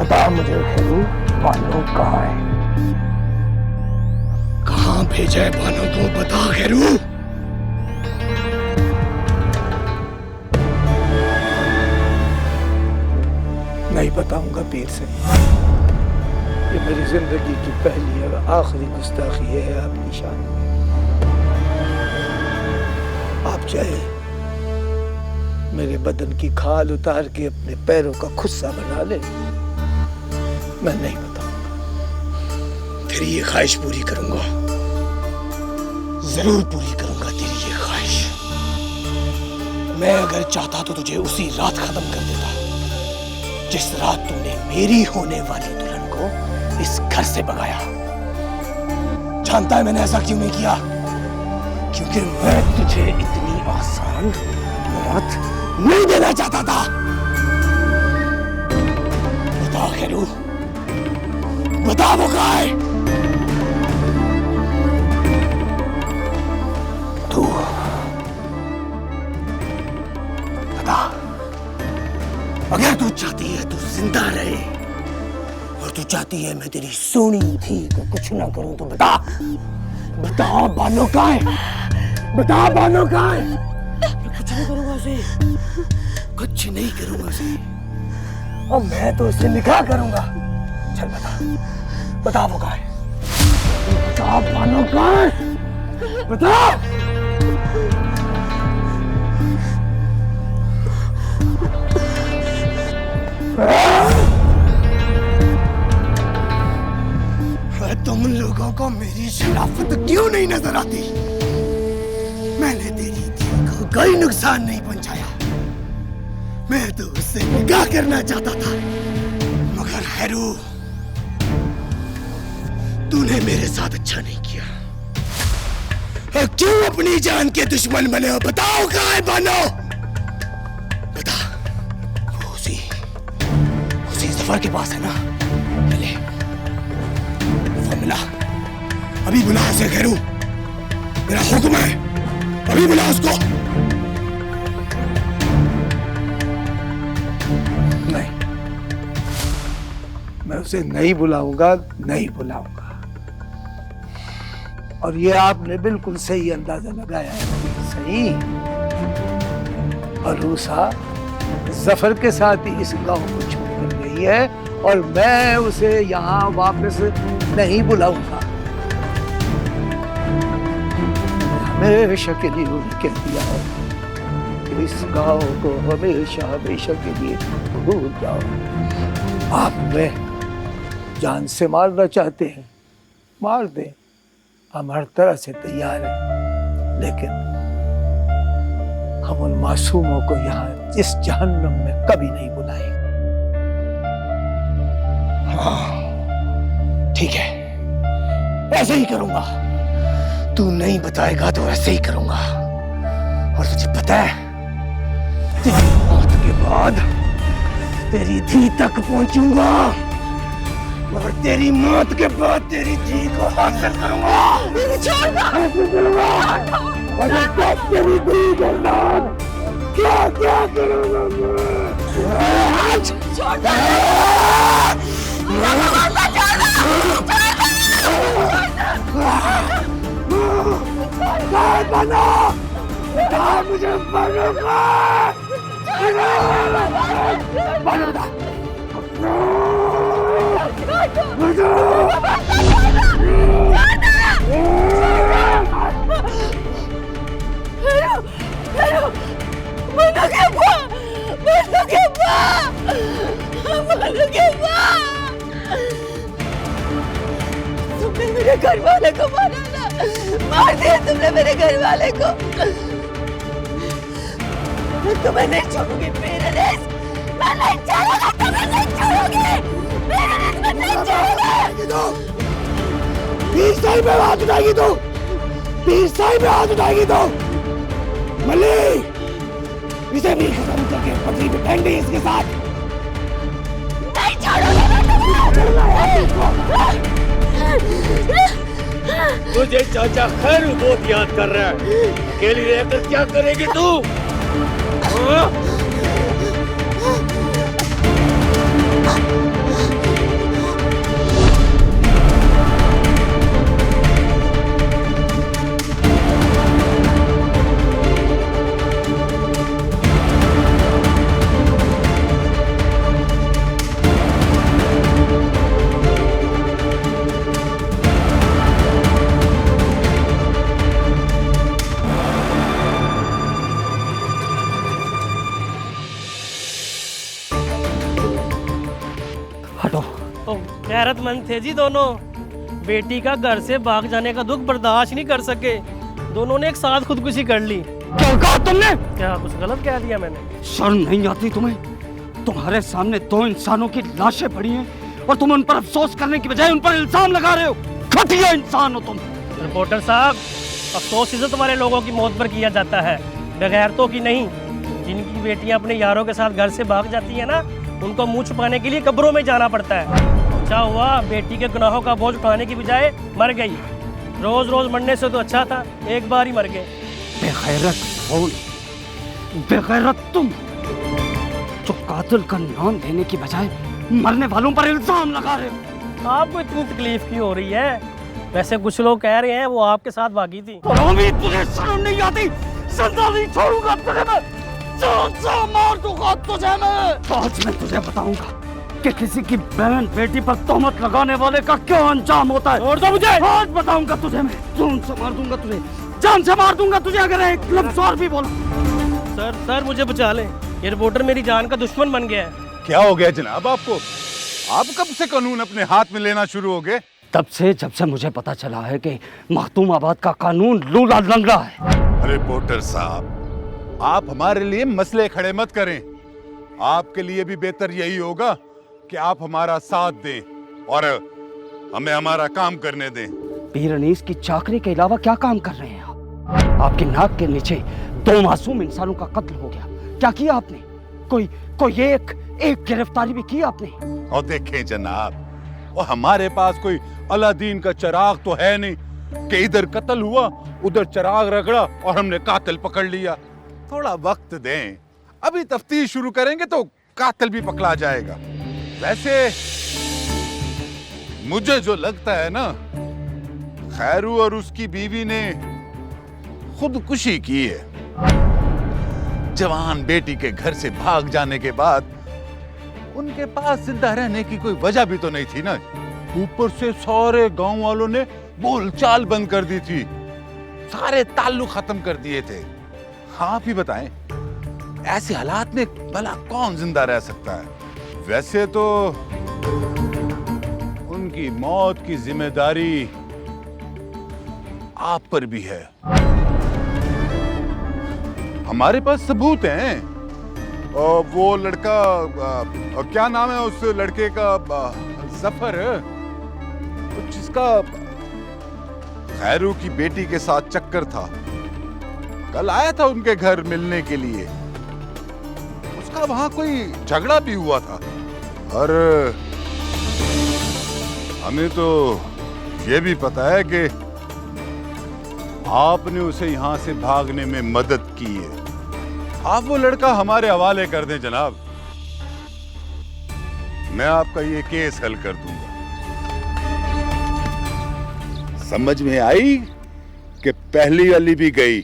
बता मुझे खैरू, बानो कहाँ है? कहाँ भेजा है बानो को? बता खैरू। नहीं बताऊंगा पीर से। ये मेरी जिंदगी की पहली और आखिरी गुस्ताखी है आपकी शान में। आप चाहे मेरे बदन की खाल उतार के अपने पैरों का खुस्सा बना ले, मैं नहीं बताऊंगा। तेरी ये ख्वाहिश पूरी करूंगा, जरूर पूरी करूंगा तेरी ये ख्वाहिश। मैं अगर चाहता तो तुझे उसी रात खत्म कर देता जिस रात तुमने मेरी होने वाली दुल्हन को इस घर से भगाया। जानता है मैंने ऐसा क्यों नहीं किया? क्योंकि मैं तुझे इतनी आसान मौत नहीं देना चाहता था। बता खैरू, बता वो कहाँ है? तू बता। अगर तू चाहती है तू जिंदा रहे और तू चाहती है मैं तेरी सोनी थी को कुछ ना करूं तो बता। बता बानो कहाँ है? बता बानो कहाँ है? मैं कुछ नहीं करूंगा उसे, कुछ नहीं करूंगा उसे। और मैं तो उससे निकाह करूंगा। चल बता, बता वो कहाँ है? बता बानो कहाँ है? बता। तुम लोगों को मेरी शराफत क्यों नहीं नजर आती? मैंने तेरी धी को कोई नुकसान नहीं पहुंचाया। मैं तो उससे निकाह करना चाहता था, मगर खैरू तूने मेरे साथ अच्छा नहीं किया। और क्यों अपनी जान के दुश्मन बने हो? बताओ कहाँ है बानो? बता। वो उसी जफर के पास है ना? चले वो मिला। अभी बुला उसे खैरू, मेरा हुक्म है, अभी बुला उसको। नहीं, मैं उसे नहीं बुलाऊंगा, नहीं बुलाऊंगा। और ये आपने बिल्कुल सही अंदाजा लगाया है। सही। अरूसा जफर के साथ ही इस गांव को छोड़कर गई है और मैं उसे यहाँ वापस नहीं बुलाऊंगा। हमेशा के लिए उन्हें कह दिया है कि इस गांव को हमेशा हमेशा के लिए भूल जाओ। आप में जान से मारना चाहते हैं, मार दें, हम हर तरह से तैयार हैं। लेकिन हम उन मासूमों को यहाँ इस जहन्नुम में कभी नहीं बुलाएंगे। हाँ ठीक है, ऐसे ही करूंगा। तू नहीं बताएगा तो ऐसे ही करूंगा। और तुझे पता है तेरी मौत के बाद तेरी धी तक पहुंचूंगा और तेरी मौत के बाद तेरी धी को हासिल करूंगा। हासिल करूंगा और तेरी धी के साथ क्या क्या करूंगा मैं। छोड़ दो। बनो, मुझे बनो तुमने मेरे घर वाले को मारा ना, मार दिया तुमने मेरे घर वाले को। मैं तुम्हें नहीं छोड़ूंगी पेरेंट्स, मैं नहीं छोड़ूंगा, तुम्हें नहीं छोड़ूंगी पेरेंट्स, मैं नहीं छोड़ूंगी। पीर साहिब पे हाथ उठाएगी तो, पीर साहिब पे हाथ उठाएगी तो मल्ली इसे भी खत्म करके पगड़ी पे फेंक दे इसके साथ। नहीं छोड़ूंगी मैं तुम्हें। तुझे चाचा खैरू बहुत याद कर रहा है। अकेली रहकर क्या करेगी तू? हाँ? तो गैरतमंद थे जी दोनों। बेटी का घर से भाग जाने का दुख बर्दाश्त नहीं कर सके, दोनों ने एक साथ खुदकुशी कर ली। क्या कहा तुमने? क्या कुछ गलत कह दिया मैंने? शर्म नहीं आती तुम्हें? तुम्हारे सामने दो इंसानों की लाशें पड़ी हैं और तुम उन पर अफसोस करने की बजाय उन पर इल्जाम लगा रहे हो। घटिया इंसान हो तुम। रिपोर्टर साहब, अफसोस इसे तुम्हारे लोगों की मौत पर किया जाता है, बगैरतों की नहीं। जिनकी बेटियां अपने यारों के साथ घर से भाग जाती है ना, उनको मुंह छुपाने के लिए कब्रों में जाना पड़ता है। अच्छा हुआ बेटी के गुनाहों का बोझ उठाने की बजाय मर गई। रोज रोज मरने से तो अच्छा था एक बार ही मर गए। बेगैरत कौन? बेगैरत तुम, जो कातिल का नाम लेने की बजाय मरने वालों पर इल्जाम लगा रहे हो। आपको इतनी तकलीफ क्यों हो रही है? वैसे कुछ लोग कह रहे हैं वो आपके साथ भागी थी। तुझे शर्म नहीं आती? जिंदा नहीं छोड़ूंगा तुझे मैं, जा मार दूंगा तुझे मैं। आज मैं तुझे बताऊंगा कि किसी की बहन बेटी पर तोहमत लगाने वाले का क्या अंजाम होता है। छोड़ दो मुझे। आज बताऊंगा तुझे मैं, जान से मार दूंगा तुझे, जान से मार दूंगा तुझे अगर एक लफ्ज और भी बोला। सर मुझे बचा लें, ये रिपोर्टर मेरी जान का दुश्मन बन गया है। क्या हो गया जनाब आपको? आप कब से कानून अपने हाथ में लेना शुरू हो गए? तब से जब से मुझे पता चला है कि मखदूमाबाद का कानून लूला लंगड़ा है। रिपोर्टर साहब, आप हमारे लिए मसले खड़े मत करें। आपके लिए भी बेहतर यही होगा कि आप हमारा साथ दें और हमें हमारा काम करने दें। पीर अनीस की चाकरी के अलावा क्या काम कर रहे हैं आप? आपकी नाक के नीचे दो मासूम इंसानों का कत्ल हो गया, क्या किया आपने? कोई एक गिरफ्तारी भी की आपने? और देखें जनाब, और हमारे पास कोई अलादीन का चिराग तो है नहीं कि इधर कत्ल हुआ उधर चिराग रगड़ा और हमने कातिल पकड़ लिया। थोड़ा वक्त दें, अभी तफ्तीश शुरू करेंगे तो कातिल भी पकड़ा जाएगा। वैसे मुझे जो लगता है ना, खैरू और उसकी बीवी ने खुदकुशी की है। जवान बेटी के घर से भाग जाने के बाद उनके पास जिंदा रहने की कोई वजह भी तो नहीं थी ना। ऊपर से सारे गांव वालों ने बोलचाल बंद कर दी थी, सारे ताल्लुक खत्म कर दिए थे। आप ही बताएं, ऐसे हालात में भला कौन जिंदा रह सकता है? वैसे तो उनकी मौत की जिम्मेदारी आप पर भी है। हमारे पास सबूत हैं। वो लड़का, क्या नाम है उस लड़के का? जफर, जिसका खैरू की बेटी के साथ चक्कर था। कल आया था उनके घर मिलने के लिए। उसका वहां कोई झगड़ा भी हुआ था और हमें तो ये भी पता है कि आपने उसे यहां से भागने में मदद की है। आप वो लड़का हमारे हवाले कर दें जनाब, मैं आपका ये केस हल कर दूंगा। समझ में आई कि पहली वाली भी गई,